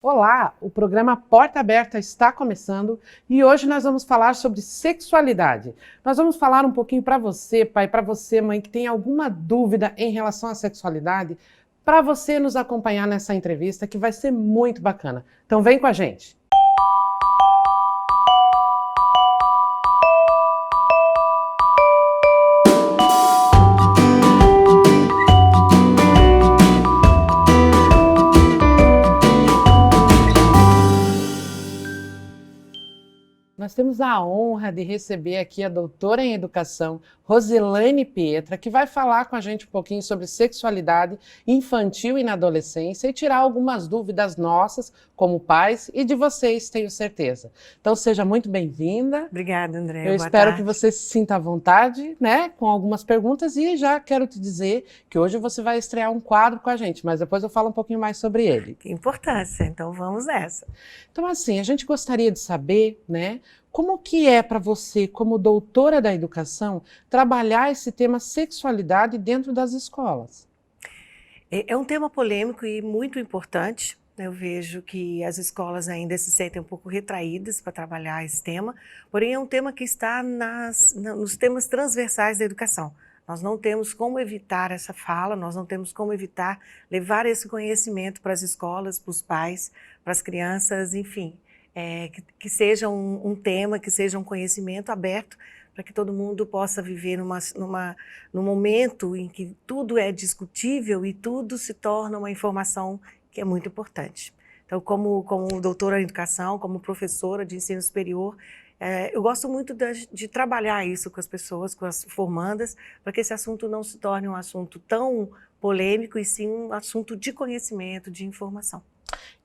Olá, o programa Porta Aberta está começando e hoje nós vamos falar sobre sexualidade. Nós vamos falar um pouquinho para você, pai, para você, mãe, que tem alguma dúvida em relação à sexualidade, para você nos acompanhar nessa entrevista que vai ser muito bacana. Então vem com a gente. Nós temos a honra de receber aqui a doutora em educação, Rosilaine Pietra, que vai falar com a gente um pouquinho sobre sexualidade infantil e na adolescência e tirar algumas dúvidas nossas, como pais, e de vocês, tenho certeza. Então, seja muito bem-vinda. Obrigada, Andréia. Eu espero que você se sinta à vontade, né, com algumas perguntas, e já quero te dizer que hoje você vai estrear um quadro com a gente, mas depois eu falo um pouquinho mais sobre ele. Que importância, então vamos nessa. Então, assim, a gente gostaria de saber, né, como que é para você, como doutora da educação, trabalhar esse tema sexualidade dentro das escolas? É um tema polêmico e muito importante. Eu vejo que as escolas ainda se sentem um pouco retraídas para trabalhar esse tema, porém é um tema que está nos temas transversais da educação. Nós não temos como evitar essa fala, nós não temos como evitar levar esse conhecimento para as escolas, para os pais, para as crianças, enfim. Que seja um tema, que seja um conhecimento aberto para que todo mundo possa viver num momento em que tudo é discutível e tudo se torna uma informação que é muito importante. Então, como doutora em educação, como professora de ensino superior, eu gosto muito de trabalhar isso com as pessoas, com as formandas, para que esse assunto não se torne um assunto tão polêmico e sim um assunto de conhecimento, de informação.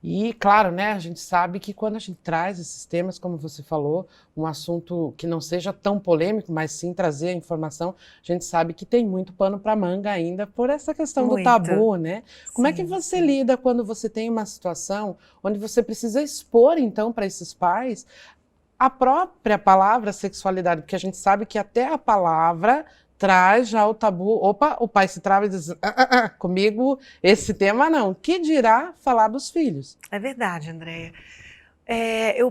E, claro, né, a gente sabe que quando a gente traz esses temas, como você falou, um assunto que não seja tão polêmico, mas sim trazer a informação, a gente sabe que tem muito pano para manga ainda por essa questão do tabu, né? Como é que você lida quando você tem uma situação onde você precisa expor, então, para esses pais a própria palavra sexualidade? Porque a gente sabe que até a palavra traz já o tabu. Opa, o pai se trava e diz, comigo esse tema não. Que dirá falar dos filhos? É verdade, Andréia.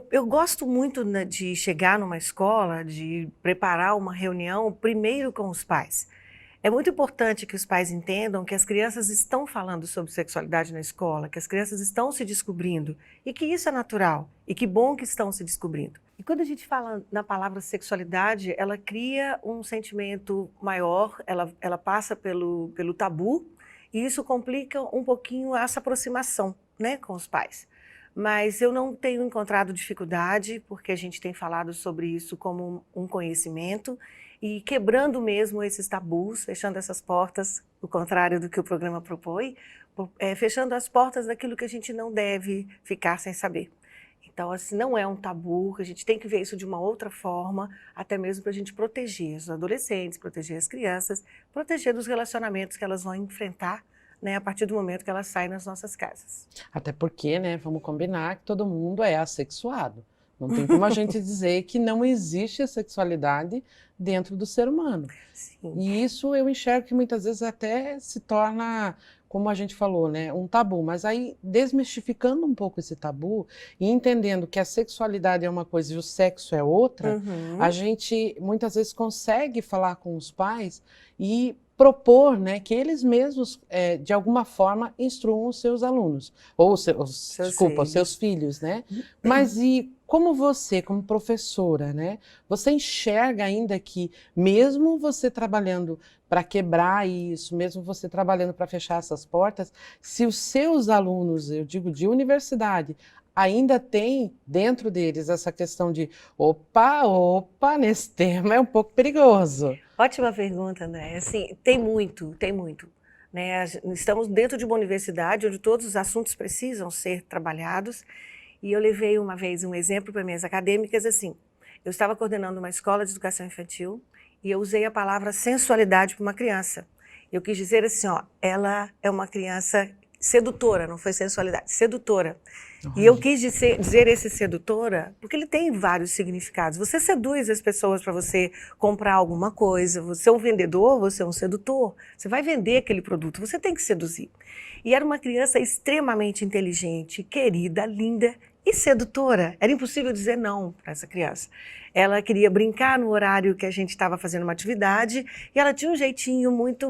Eu gosto muito de chegar numa escola, de preparar uma reunião primeiro com os pais. É muito importante que os pais entendam que as crianças estão falando sobre sexualidade na escola, que as crianças estão se descobrindo e que isso é natural e que bom que estão se descobrindo. E quando a gente fala na palavra sexualidade, ela cria um sentimento maior, ela passa pelo tabu e isso complica um pouquinho essa aproximação, né, com os pais. Mas eu não tenho encontrado dificuldade, porque a gente tem falado sobre isso como um conhecimento e quebrando mesmo esses tabus, fechando essas portas, o contrário do que o programa propõe, fechando as portas daquilo que a gente não deve ficar sem saber. Então, assim, não é um tabu, a gente tem que ver isso de uma outra forma, até mesmo para a gente proteger os adolescentes, proteger as crianças, proteger dos relacionamentos que elas vão enfrentar, né, a partir do momento que elas saem das nossas casas. Até porque, né, vamos combinar que todo mundo é assexuado. Não tem como a gente dizer que não existe a sexualidade dentro do ser humano. Sim. E isso eu enxergo que muitas vezes até se torna, como a gente falou, né, um tabu. Mas aí, desmistificando um pouco esse tabu e entendendo que a sexualidade é uma coisa e o sexo é outra, a gente muitas vezes consegue falar com os pais e propor, né, que eles mesmos, de alguma forma, instruam os seus alunos, ou os seus filhos, né? Mas e como você, como professora, né, você enxerga ainda que, mesmo você trabalhando para quebrar isso, mesmo você trabalhando para fechar essas portas, se os seus alunos, eu digo de universidade, ainda tem dentro deles essa questão de opa, nesse tema é um pouco perigoso. Ótima pergunta, André. Assim, tem muito, né? Estamos dentro de uma universidade onde todos os assuntos precisam ser trabalhados e eu levei uma vez um exemplo para minhas acadêmicas, assim, eu estava coordenando uma escola de educação infantil e eu usei a palavra sensualidade para uma criança. Eu quis dizer assim, ó, ela é uma criança sedutora, não foi sensualidade, sedutora. E eu quis dizer esse sedutora porque ele tem vários significados. Você seduz as pessoas para você comprar alguma coisa, você é um vendedor, você é um sedutor, você vai vender aquele produto, você tem que seduzir. E era uma criança extremamente inteligente, querida, linda e sedutora. Era impossível dizer não para essa criança. Ela queria brincar no horário que a gente estava fazendo uma atividade e ela tinha um jeitinho muito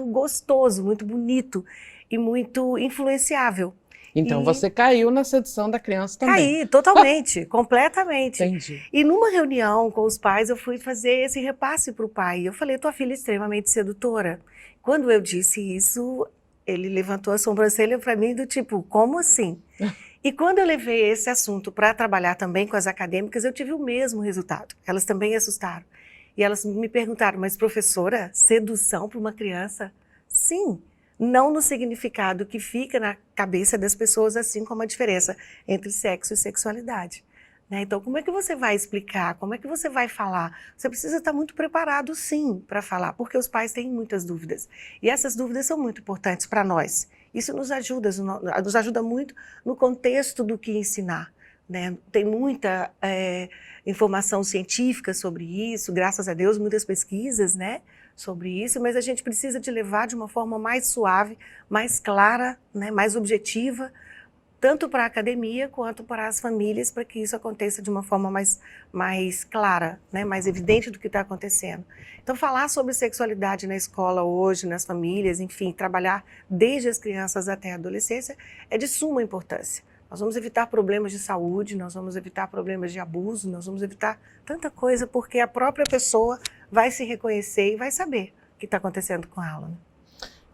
gostoso, muito bonito e muito influenciável. Então, E você caiu na sedução da criança também. caí totalmente, completamente. Entendi. E numa reunião com os pais, eu fui fazer esse repasse para o pai. Eu falei, tua filha é extremamente sedutora. Quando eu disse isso, ele levantou a sobrancelha para mim do tipo, como assim? E quando eu levei esse assunto para trabalhar também com as acadêmicas, eu tive o mesmo resultado. Elas também assustaram. E elas me perguntaram, mas professora, sedução para uma criança? Sim. Não no significado que fica na cabeça das pessoas, assim como a diferença entre sexo e sexualidade. Né? Então, como é que você vai explicar? Como é que você vai falar? Você precisa estar muito preparado, sim, para falar, porque os pais têm muitas dúvidas. E essas dúvidas são muito importantes para nós. Isso nos ajuda muito no contexto do que ensinar. Né? Tem muita informação científica sobre isso, graças a Deus, muitas pesquisas, né, sobre isso, mas a gente precisa de levar de uma forma mais suave, mais clara, né, mais objetiva, tanto para a academia quanto para as famílias, para que isso aconteça de uma forma mais clara, né, mais evidente do que está acontecendo. Então, falar sobre sexualidade na escola hoje, nas famílias, enfim, trabalhar desde as crianças até a adolescência, é de suma importância. Nós vamos evitar problemas de saúde, nós vamos evitar problemas de abuso, nós vamos evitar tanta coisa, porque a própria pessoa vai se reconhecer e vai saber o que está acontecendo com ela.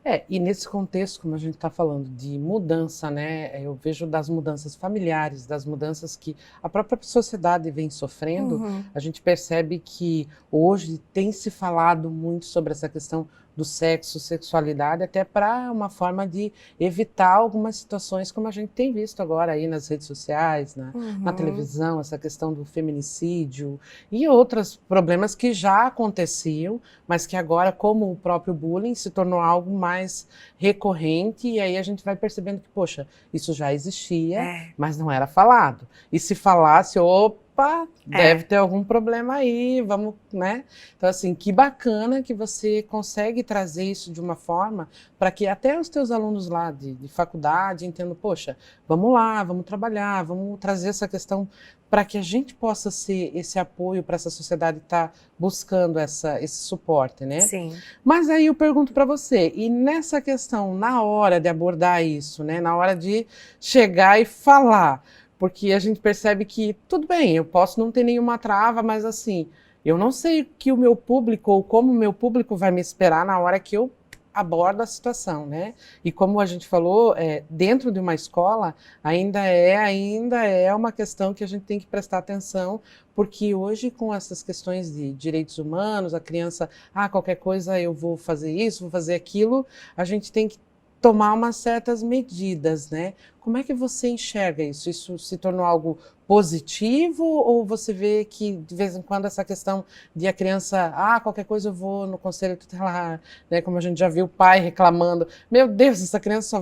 Né? E nesse contexto, como a gente está falando de mudança, né? Eu vejo das mudanças familiares, das mudanças que a própria sociedade vem sofrendo, a gente percebe que hoje tem se falado muito sobre essa questão do sexo, sexualidade, até para uma forma de evitar algumas situações como a gente tem visto agora aí nas redes sociais, na televisão, essa questão do feminicídio e outros problemas que já aconteciam, mas que agora, como o próprio bullying, se tornou algo mais recorrente, e aí a gente vai percebendo que, poxa, isso já existia, mas não era falado. E se falasse, opa, deve ter algum problema aí, vamos, né? Então, assim, que bacana que você consegue trazer isso de uma forma para que até os teus alunos lá de faculdade entendam, poxa, vamos lá, vamos trabalhar, vamos trazer essa questão para que a gente possa ser esse apoio para essa sociedade estar buscando esse suporte, né? Sim. Mas aí eu pergunto para você, e nessa questão, na hora de abordar isso, né, na hora de chegar e falar, porque a gente percebe que, tudo bem, eu posso não ter nenhuma trava, mas assim, eu não sei o que o meu público, ou como o meu público vai me esperar na hora que eu abordo a situação, né? E como a gente falou, dentro de uma escola, ainda é uma questão que a gente tem que prestar atenção, porque hoje, com essas questões de direitos humanos, a criança, qualquer coisa eu vou fazer isso, vou fazer aquilo, a gente tem que tomar umas certas medidas, né? Como é que você enxerga isso? Isso se tornou algo positivo ou você vê que de vez em quando essa questão de a criança, qualquer coisa eu vou no conselho tutelar, né? Como a gente já viu o pai reclamando, meu Deus, essa criança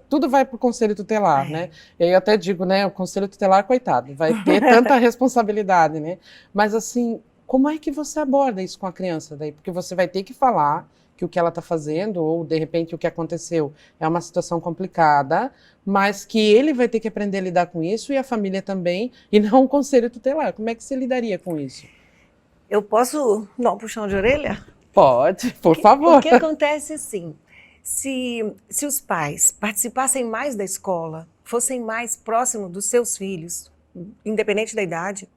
tudo vai para o conselho tutelar, né? E aí eu até digo, né, o conselho tutelar, coitado, vai ter tanta responsabilidade, né? Mas assim, como é que você aborda isso com a criança daí? Porque você vai ter que falar que o que ela está fazendo, ou de repente o que aconteceu é uma situação complicada, mas que ele vai ter que aprender a lidar com isso e a família também, e não o conselho tutelar. Como é que você lidaria com isso? Eu posso dar um puxão de orelha? Pode, por favor. O que acontece assim, se os pais participassem mais da escola, fossem mais próximos dos seus filhos, independente da idade,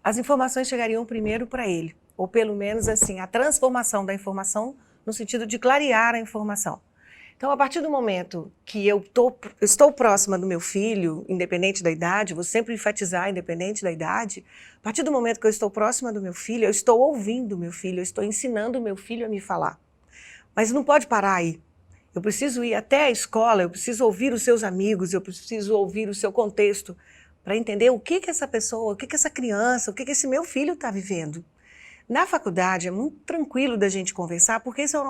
as informações chegariam primeiro para ele, ou pelo menos assim, a transformação da informação no sentido de clarear a informação. Então, a partir do momento que eu estou próxima do meu filho, independente da idade, vou sempre enfatizar independente da idade, a partir do momento que eu estou próxima do meu filho, eu estou ouvindo o meu filho, eu estou ensinando o meu filho a me falar. Mas não pode parar aí. Eu preciso ir até a escola, eu preciso ouvir os seus amigos, eu preciso ouvir o seu contexto, para entender o que essa pessoa, o que essa criança, o que esse meu filho está vivendo. Na faculdade é muito tranquilo da gente conversar, porque esse é o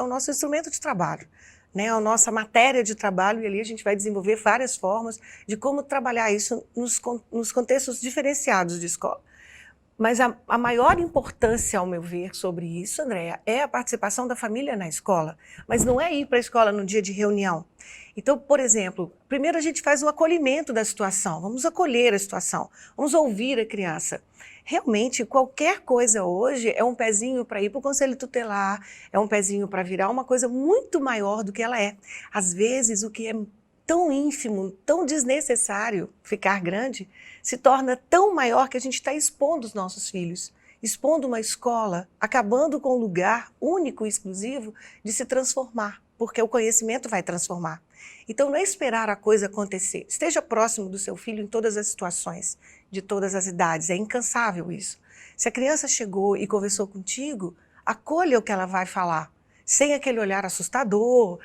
nosso instrumento de trabalho, né? A nossa matéria de trabalho, e ali a gente vai desenvolver várias formas de como trabalhar isso nos contextos diferenciados de escola. Mas a maior importância, ao meu ver, sobre isso, Andréa, é a participação da família na escola. Mas não é ir para a escola no dia de reunião. Então, por exemplo, primeiro a gente faz o acolhimento da situação, vamos acolher a situação, vamos ouvir a criança. Realmente, qualquer coisa hoje é um pezinho para ir para o conselho tutelar, é um pezinho para virar uma coisa muito maior do que ela é. Às vezes, o que é tão ínfimo, tão desnecessário ficar grande, se torna tão maior que a gente está expondo os nossos filhos, expondo uma escola, acabando com um lugar único e exclusivo de se transformar, porque o conhecimento vai transformar. Então, não é esperar a coisa acontecer. Esteja próximo do seu filho em todas as situações, de todas as idades. É incansável isso. Se a criança chegou e conversou contigo, acolha o que ela vai falar, sem aquele olhar assustador,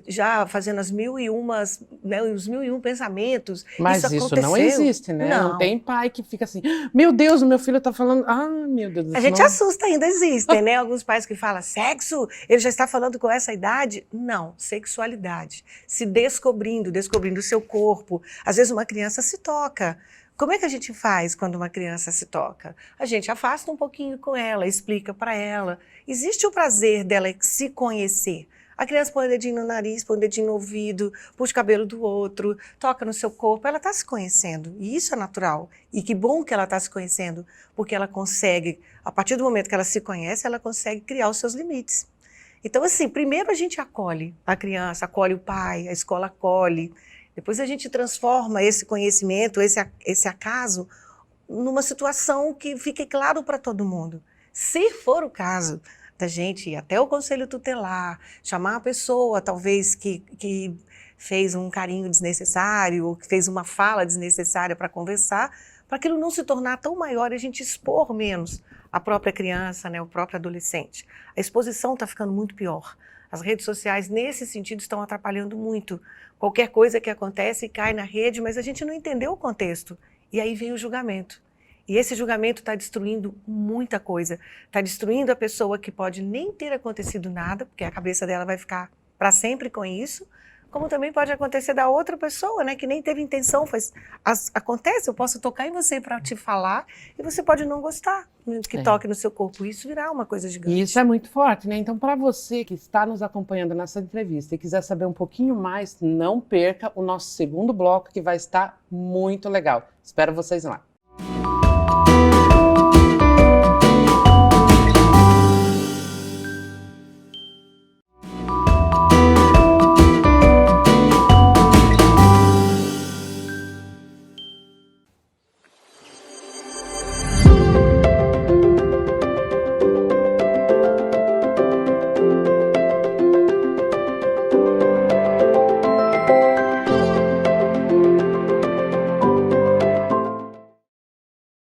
já fazendo as mil e umas, né, os mil e um pensamentos. Mas isso não existe, né? Não tem pai que fica assim, meu Deus, o meu filho tá falando, meu Deus. A gente assusta, ainda existem, né? Alguns pais que falam, sexo, ele já está falando com essa idade? Não, sexualidade. Se descobrindo o seu corpo. Às vezes uma criança se toca. Como é que a gente faz quando uma criança se toca? A gente afasta um pouquinho com ela, explica para ela. Existe o prazer dela se conhecer. A criança põe o dedinho no nariz, põe o dedinho no ouvido, puxa o cabelo do outro, toca no seu corpo. Ela está se conhecendo e isso é natural. E que bom que ela está se conhecendo, porque ela consegue, a partir do momento que ela se conhece, ela consegue criar os seus limites. Então, assim, primeiro a gente acolhe a criança, acolhe o pai, a escola acolhe. Depois a gente transforma esse conhecimento, esse acaso, numa situação que fique claro para todo mundo. Se for o caso da gente ir até o conselho tutelar, chamar a pessoa, talvez, que fez um carinho desnecessário, ou que fez uma fala desnecessária para conversar, para aquilo não se tornar tão maior e a gente expor menos a própria criança, né, o próprio adolescente. A exposição está ficando muito pior. As redes sociais, nesse sentido, estão atrapalhando muito. Qualquer coisa que acontece cai na rede, mas a gente não entendeu o contexto. E aí vem o julgamento. E esse julgamento está destruindo muita coisa. Está destruindo a pessoa que pode nem ter acontecido nada, porque a cabeça dela vai ficar para sempre com isso, como também pode acontecer da outra pessoa, né, que nem teve intenção. Acontece, eu posso tocar em você para te falar e você pode não gostar que toque no seu corpo. Isso virá uma coisa gigante. E isso é muito forte, né? Então, para você que está nos acompanhando nessa entrevista e quiser saber um pouquinho mais, não perca o nosso segundo bloco, que vai estar muito legal. Espero vocês lá.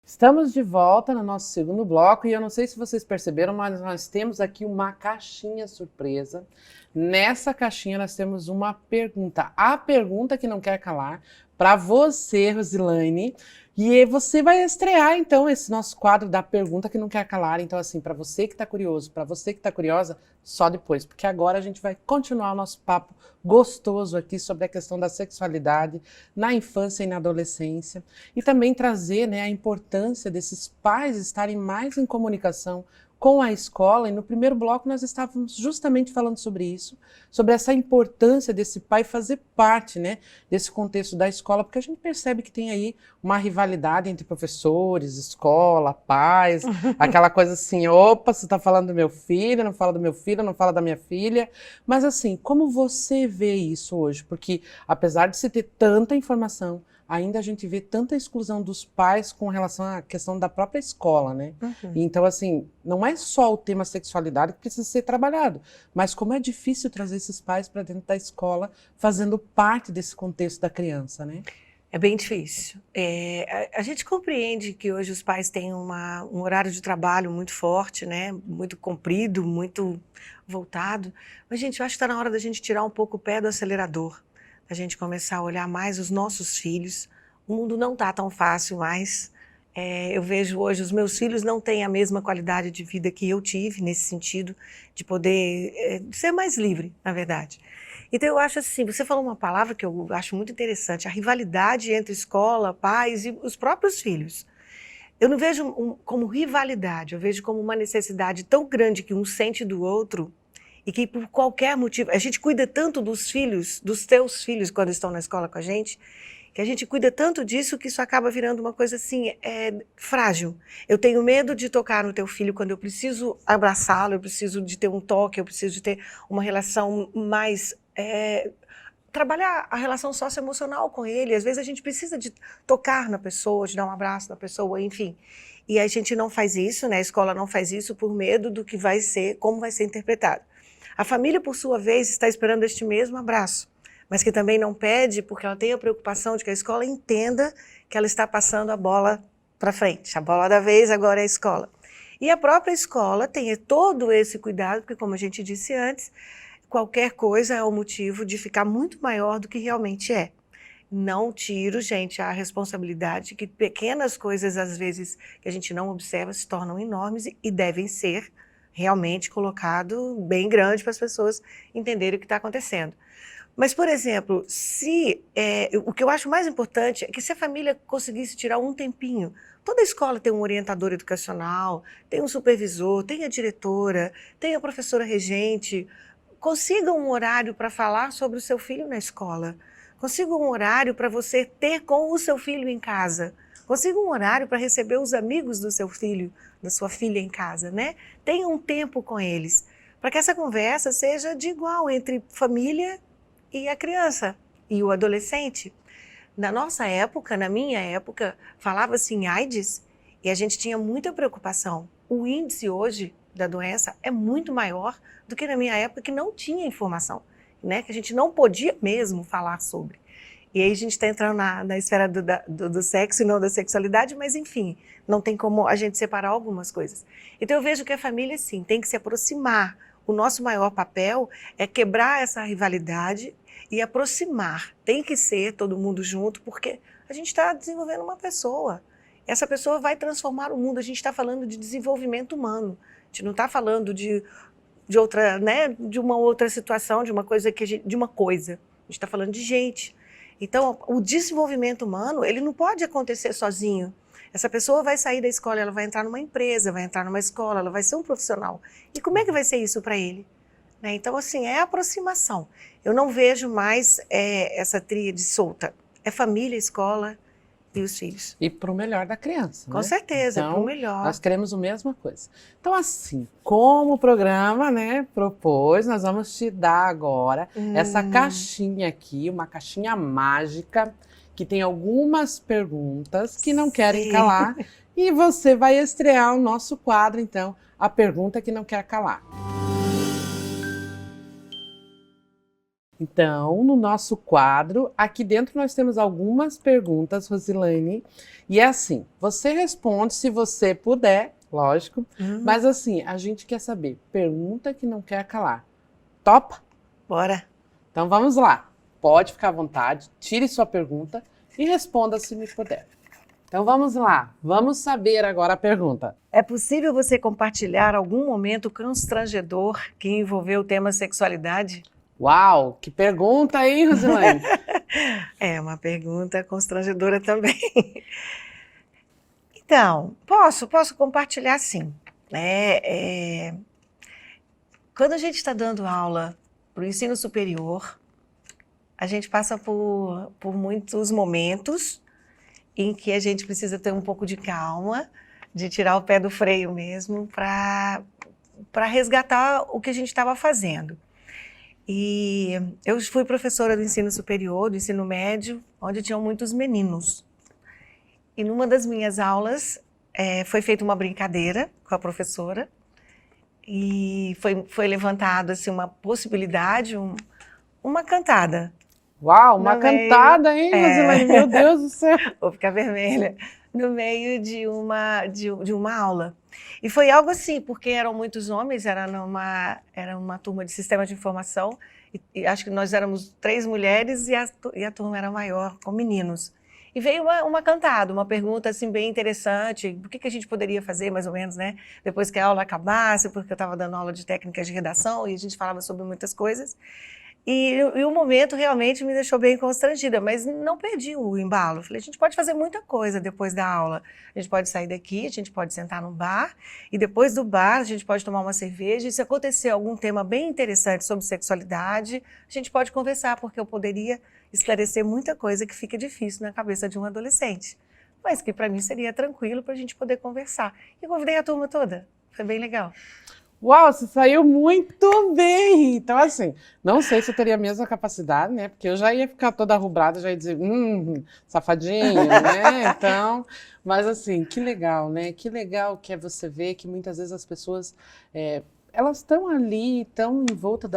Estamos de volta no nosso segundo bloco e eu não sei se vocês perceberam, mas nós temos aqui uma caixinha surpresa. Nessa caixinha nós temos uma pergunta, a pergunta que não quer calar, para você, Rosilane. E você vai estrear, então, esse nosso quadro da pergunta que não quer calar. Então, assim, para você que está curioso, para você que está curiosa, só depois. Porque agora a gente vai continuar o nosso papo gostoso aqui sobre a questão da sexualidade na infância e na adolescência. E também trazer, né, a importância desses pais estarem mais em comunicação com a escola. E no primeiro bloco nós estávamos justamente falando sobre isso, sobre essa importância desse pai fazer parte, né, desse contexto da escola, porque a gente percebe que tem aí uma rivalidade entre professores, escola, pais, aquela coisa assim, opa, você está falando do meu filho, não fala do meu filho, não fala da minha filha. Mas assim, como você vê isso hoje? Porque apesar de se ter tanta informação, ainda a gente vê tanta exclusão dos pais com relação à questão da própria escola, né? Então, assim, não é só o tema sexualidade que precisa ser trabalhado, mas como é difícil trazer esses pais para dentro da escola, fazendo parte desse contexto da criança, né? É bem difícil. A gente compreende que hoje os pais têm um horário de trabalho muito forte, né? Muito comprido, muito voltado. Mas, gente, eu acho que está na hora da gente tirar um pouco o pé do acelerador, a gente começar a olhar mais os nossos filhos. O mundo não está tão fácil mais. Eu vejo hoje os meus filhos não têm a mesma qualidade de vida que eu tive, nesse sentido, de poder ser mais livre, na verdade. Então eu acho assim, você falou uma palavra que eu acho muito interessante, a rivalidade entre escola, pais e os próprios filhos. eu não vejo como rivalidade, eu vejo como uma necessidade tão grande que um sente do outro e que por qualquer motivo, a gente cuida tanto dos filhos, dos teus filhos quando estão na escola com a gente, que a gente cuida tanto disso que isso acaba virando uma coisa assim, frágil. Eu tenho medo de tocar no teu filho quando eu preciso abraçá-lo, eu preciso de ter um toque, eu preciso de ter uma relação mais... trabalhar a relação socioemocional com ele. Às vezes a gente precisa de tocar na pessoa, de dar um abraço na pessoa, enfim. E a gente não faz isso, né? A escola não faz isso por medo do que vai ser, como vai ser interpretado. A família, por sua vez, está esperando este mesmo abraço, mas que também não pede porque ela tem a preocupação de que a escola entenda que ela está passando a bola para frente. A bola da vez agora é a escola. E a própria escola tem todo esse cuidado, porque como a gente disse antes, qualquer coisa é o motivo de ficar muito maior do que realmente é. Não tiro, gente, a responsabilidade que pequenas coisas, às vezes, que a gente não observa, se tornam enormes e devem ser realmente colocado bem grande para as pessoas entenderem o que está acontecendo. Mas, por exemplo, o que eu acho mais importante é que se a família conseguisse tirar um tempinho, toda escola tem um orientador educacional, tem um supervisor, tem a diretora, tem a professora regente, consiga um horário para falar sobre o seu filho na escola, consiga um horário para você ter com o seu filho em casa, consiga um horário para receber os amigos do seu filho, da sua filha em casa, né? Tenha um tempo com eles, para que essa conversa seja de igual entre família e a criança e o adolescente. Na nossa época, na minha época, falava-se em AIDS e a gente tinha muita preocupação. O índice hoje da doença é muito maior do que na minha época, que não tinha informação, né? Que a gente não podia mesmo falar sobre. E aí a gente está entrando na esfera do sexo e não da sexualidade, mas enfim, não tem como a gente separar algumas coisas. Então eu vejo que a família, sim, tem que se aproximar. O nosso maior papel é quebrar essa rivalidade e aproximar. Tem que ser todo mundo junto, porque a gente está desenvolvendo uma pessoa. Essa pessoa vai transformar o mundo. A gente está falando de desenvolvimento humano. A gente não está falando de outra, né, de uma outra situação, de uma coisa de uma coisa. A gente está falando de gente. Então, o desenvolvimento humano, ele não pode acontecer sozinho. Essa pessoa vai sair da escola, ela vai entrar numa empresa, vai entrar numa escola, ela vai ser um profissional. E como é que vai ser isso para ele? Né? Então, assim, é aproximação. Eu não vejo mais essa tríade solta. É família, escola e os filhos. E para o melhor da criança, Com né? certeza, Então, para o melhor. nós queremos a mesma coisa. Então, assim, como o programa, né, propôs, nós vamos te dar agora essa caixinha aqui, uma caixinha mágica, que tem algumas perguntas que não querem calar, e você vai estrear o nosso quadro, então, a pergunta que não quer calar. Então, no nosso quadro, aqui dentro nós temos algumas perguntas, Rosilane, e é assim, você responde se você puder, lógico, mas assim, a gente quer saber, pergunta que não quer calar. Topa? Bora. Então vamos lá, pode ficar à vontade, tire sua pergunta e responda se me puder. Então vamos lá, vamos saber agora a pergunta. É possível você compartilhar algum momento constrangedor que envolveu o tema sexualidade? Uau, que pergunta, hein, Rosilane? É uma pergunta constrangedora também. Então, posso compartilhar sim. Quando a gente está dando aula para o ensino superior, a gente passa por muitos momentos em que a gente precisa ter um pouco de calma, de tirar o pé do freio mesmo, para resgatar o que a gente estava fazendo. E eu fui professora do ensino superior, do ensino médio, onde tinham muitos meninos. E numa das minhas aulas foi feita uma brincadeira com a professora e foi levantado assim, uma possibilidade, uma cantada. Uau, uma cantada, hein, Rosilane? Meu Deus do céu! Vou ficar vermelha. No meio de uma aula. E foi algo assim, porque eram muitos homens, era uma turma de sistema de informação, e acho que nós éramos 3 mulheres e a turma era maior, com meninos. E veio uma cantada, uma pergunta assim bem interessante, o que a gente poderia fazer, mais ou menos, né? Depois que a aula acabasse, porque eu estava dando aula de técnicas de redação e a gente falava sobre muitas coisas. E o momento realmente me deixou bem constrangida, mas não perdi o embalo. Falei, a gente pode fazer muita coisa depois da aula. A gente pode sair daqui, a gente pode sentar num bar, e depois do bar a gente pode tomar uma cerveja, e se acontecer algum tema bem interessante sobre sexualidade, a gente pode conversar, porque eu poderia esclarecer muita coisa que fica difícil na cabeça de um adolescente, mas que para mim seria tranquilo para a gente poder conversar. E convidei a turma toda, foi bem legal. Uau, você saiu muito bem! Então, assim, não sei se eu teria a mesma capacidade, né? Porque eu já ia ficar toda arrubrada, já ia dizer, safadinho, né? Então, mas assim, que legal, né? Que legal que é você ver que muitas vezes as pessoas, elas estão ali, estão em volta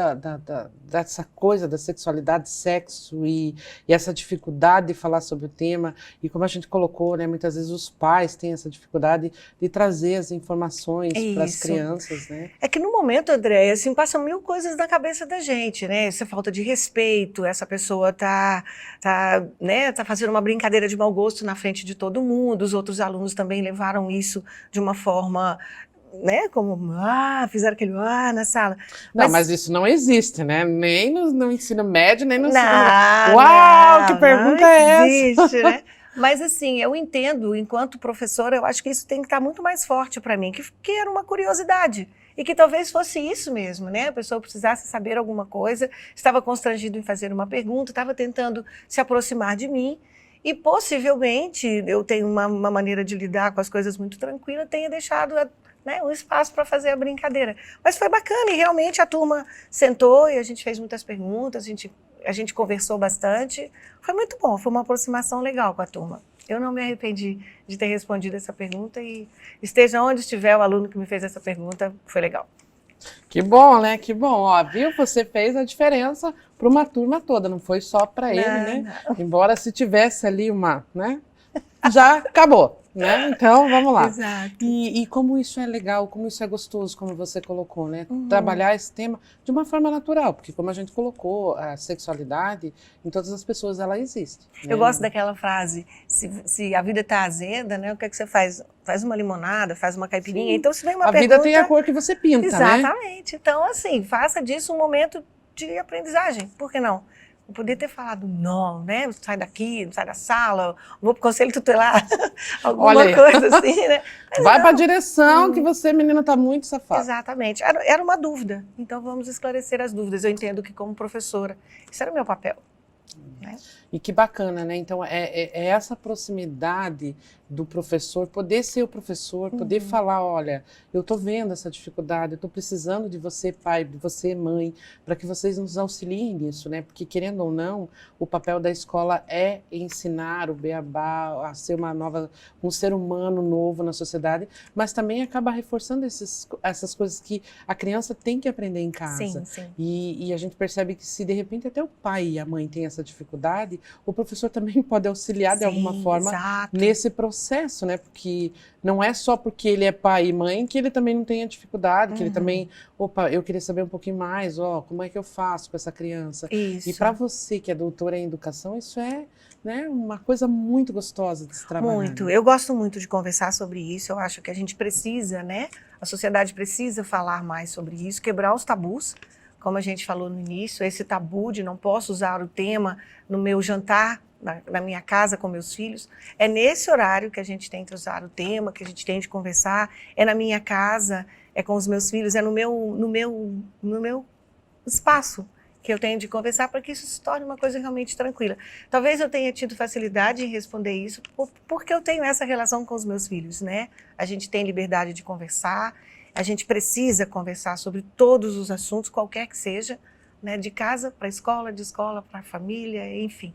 dessa coisa da sexualidade, sexo e essa dificuldade de falar sobre o tema. E como a gente colocou, né? Muitas vezes os pais têm essa dificuldade de trazer as informações para as crianças, né? É que no momento, André, assim, passam mil coisas na cabeça da gente, né? Essa falta de respeito, essa pessoa né, tá fazendo uma brincadeira de mau gosto na frente de todo mundo, os outros alunos também levaram isso de uma forma, né, como, fizeram aquele na sala. Mas isso não existe, né? Nem no ensino médio, nem no ensino... Uau, que pergunta é existe, essa? Né? Mas assim, eu entendo, enquanto professora, eu acho que isso tem que estar muito mais forte para mim, que era uma curiosidade. E que talvez fosse isso mesmo, né? A pessoa precisasse saber alguma coisa, estava constrangido em fazer uma pergunta, estava tentando se aproximar de mim. E possivelmente, eu tenho uma maneira de lidar com as coisas muito tranquila, tenha deixado, né, um espaço para fazer a brincadeira. Mas foi bacana e realmente a turma sentou e a gente fez muitas perguntas, a gente conversou bastante. Foi muito bom, foi uma aproximação legal com a turma. Eu não me arrependi de ter respondido essa pergunta e esteja onde estiver o aluno que me fez essa pergunta, foi legal. Que bom, né? Que bom. Ó, viu? Você fez a diferença para uma turma toda, não foi só para ele, né? Não. Embora se tivesse ali né? Já acabou, né? Então, vamos lá. Exato. E como isso é legal, como isso é gostoso, como você colocou, né? Trabalhar esse tema de uma forma natural, porque como a gente colocou, a sexualidade, em todas as pessoas, ela existe. Né? Eu gosto daquela frase, se a vida está azeda, né? O que é que você faz? Faz uma limonada, faz uma caipirinha. Sim. Então, se vem uma pergunta... A vida tem a cor que você pinta, Exatamente. Né? Então, assim, faça disso um momento de aprendizagem. Por que não? Eu poderia ter falado, não, né? Sai daqui, sai da sala, vou para o conselho tutelar, alguma coisa assim, né? Mas vai para a direção que você, menina, está muito safada. Exatamente. Era uma dúvida. Então, vamos esclarecer as dúvidas. Eu entendo que, como professora, isso era o meu papel. Né? E que bacana, né? Então, é essa proximidade do professor, poder ser o professor, poder falar, olha, eu estou vendo essa dificuldade, eu estou precisando de você, pai, de você, mãe, para que vocês nos auxiliem nisso, né? Porque, querendo ou não, o papel da escola é ensinar o beabá a ser um ser humano novo na sociedade, mas também acaba reforçando essas coisas que a criança tem que aprender em casa. Sim. E a gente percebe que se, de repente, até o pai e a mãe têm essa dificuldade, o professor também pode auxiliar de alguma forma nesse processo, né? Porque não é só porque ele é pai e mãe que ele também não tem a dificuldade, que ele também, eu queria saber um pouquinho mais, como é que eu faço com essa criança? Isso. E para você que é doutora em educação, isso é, né, uma coisa muito gostosa de se trabalhar. Muito. Eu gosto muito de conversar sobre isso, eu acho que a gente precisa, né? A sociedade precisa falar mais sobre isso, quebrar os tabus, como a gente falou no início, esse tabu de não posso usar o tema no meu jantar, na minha casa com meus filhos, é nesse horário que a gente tem que usar o tema, que a gente tem de conversar, é na minha casa, é com os meus filhos, é no meu espaço que eu tenho de conversar para que isso se torne uma coisa realmente tranquila. Talvez eu tenha tido facilidade em responder isso porque eu tenho essa relação com os meus filhos, né? A gente tem liberdade de conversar, a gente precisa conversar sobre todos os assuntos, qualquer que seja, né? De casa para escola, de escola para família, enfim.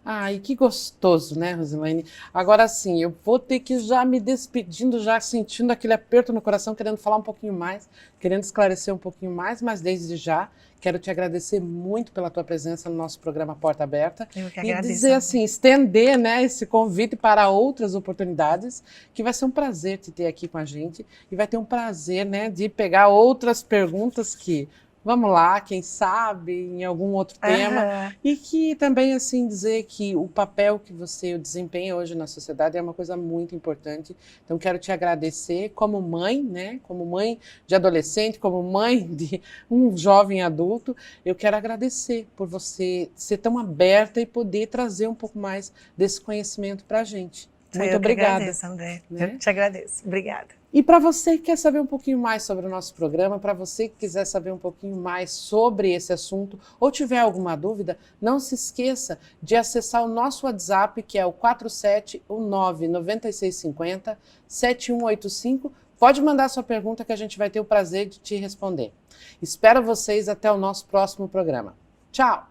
Ai, que gostoso, né, Rosilaine? Agora sim, eu vou ter que já me despedindo, já sentindo aquele aperto no coração, querendo falar um pouquinho mais, querendo esclarecer um pouquinho mais, mas desde já quero te agradecer muito pela tua presença no nosso programa Porta Aberta. Eu que agradeço. E dizer assim, estender, né, esse convite para outras oportunidades, que vai ser um prazer te ter aqui com a gente e vai ter um prazer, né, de pegar outras perguntas que Vamos lá, quem sabe, em algum outro tema. Aham. E que também, assim, dizer que o papel que você desempenha hoje na sociedade é uma coisa muito importante. Então, quero te agradecer como mãe, né? Como mãe de adolescente, como mãe de um jovem adulto. Eu quero agradecer por você ser tão aberta e poder trazer um pouco mais desse conhecimento para a gente. Sou Muito eu que obrigada. agradeço, André. Né? Eu te agradeço. Obrigada. E para você que quer saber um pouquinho mais sobre o nosso programa, para você que quiser saber um pouquinho mais sobre esse assunto ou tiver alguma dúvida, não se esqueça de acessar o nosso WhatsApp, que é o 4719650-7185. Pode mandar sua pergunta que a gente vai ter o prazer de te responder. Espero vocês até o nosso próximo programa. Tchau!